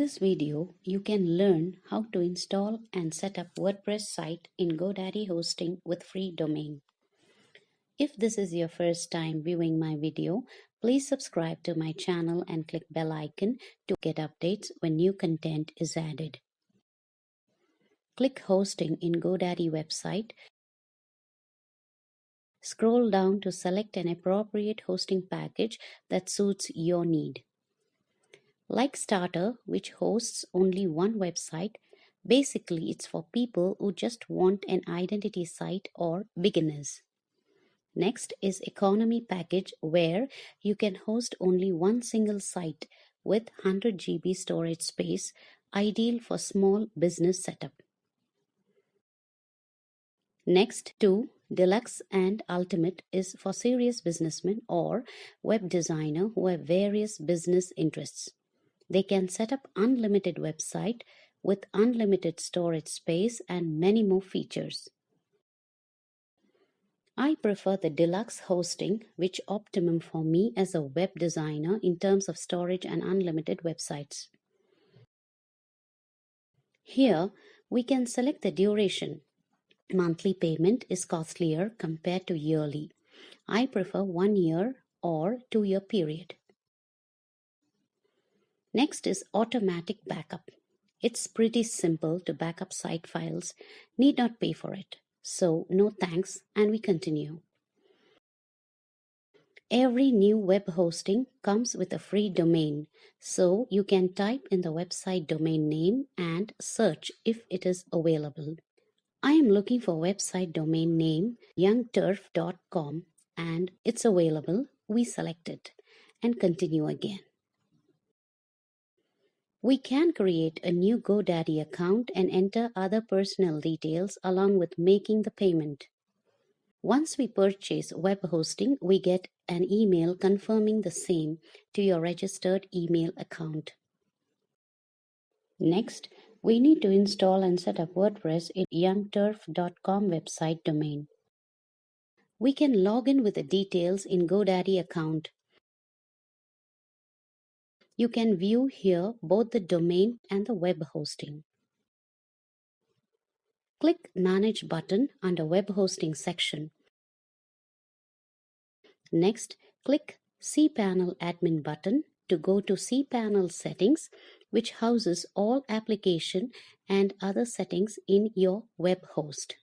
this video, you can learn how to install and set up WordPress site in Godaddy Hosting with free domain. If this is your first time viewing my video, please subscribe to my channel and click bell icon to get updates when new content is added. Click Hosting in Godaddy website. Scroll down to select an appropriate hosting package that suits your need. Like Starter, which hosts only one website, basically it's for people who just want an identity site or beginners. Next is Economy package, where you can host only one single site with 100 GB storage space, ideal for small business setup. Next, 2, Deluxe and Ultimate is for serious businessmen or web designer who have various business interests. They can set up unlimited website with unlimited storage space and many more features. I prefer the deluxe hosting, which optimum for me as a web designer in terms of storage and unlimited websites. Here, we can select the duration. Monthly payment is costlier compared to yearly. I prefer 1 year or 2 year period. Next is automatic backup. It's pretty simple to back up site files, need not pay for it. So no thanks, and we continue. Every new web hosting comes with a free domain, so you can type in the website domain name and search if it is available. I am looking for website domain name youngturf.com and it's available. We select it and continue again. We can create a new Godaddy account and enter other personal details along with making the payment. Once we purchase web hosting, we get an email confirming the same to your registered email account. Next, we need to install and set up WordPress in youngturf.com website domain. We can log in with the details in Godaddy account. You can view here both the domain and the web hosting. Click Manage button under Web Hosting section. Next, click Cpanel Admin button to go to Cpanel Settings, which houses all application and other settings in your web host.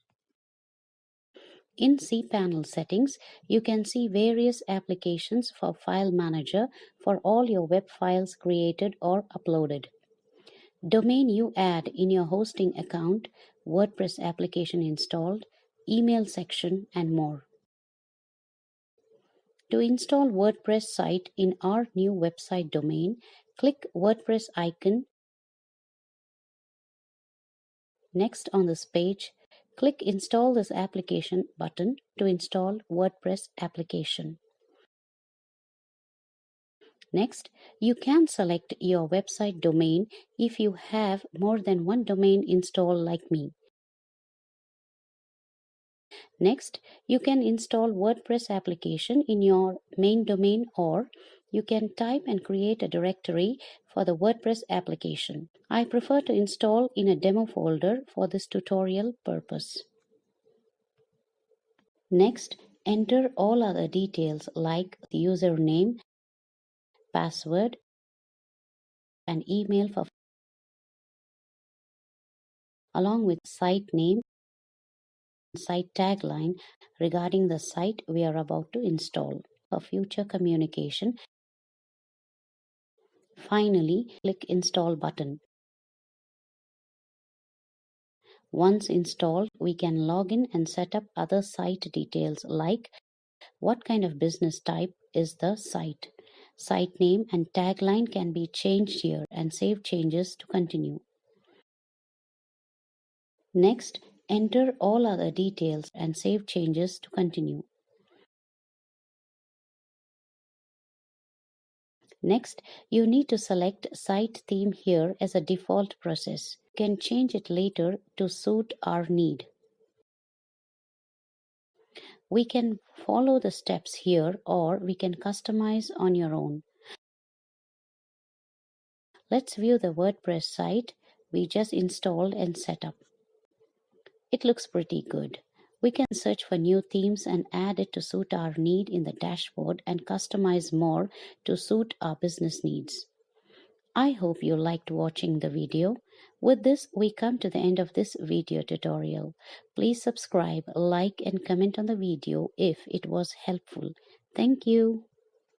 In Cpanel Settings, you can see various applications for File Manager for all your web files created or uploaded. Domain you add in your hosting account, WordPress application installed, email section, and more. To install WordPress site in our new website domain, click WordPress icon. Next on this page, click Install this application button to install WordPress application. Next, you can select your website domain if you have more than one domain installed like me. Next, you can install WordPress application in your main domain, or you can type and create a directory for the WordPress application. I prefer to install in a demo folder for this tutorial purpose. Next, enter all other details like the username, password, and email along with site name and site tagline regarding the site we are about to install for future communication. Finally, click Install button. Once installed, we can log in and set up other site details like what kind of business type is the site. Site name and tagline can be changed here and save changes to continue. Next, enter all other details and save changes to continue. Next, you need to select site theme here as a default process. You can change it later to suit our need. We can follow the steps here, or we can customize on your own. Let's view the WordPress site we just installed and set up. It looks pretty good. We can search for new themes and add it to suit our need in the dashboard and customize more to suit our business needs. I hope you liked watching the video. With this, we come to the end of this video tutorial. Please subscribe, like, and comment on the video if it was helpful. Thank you.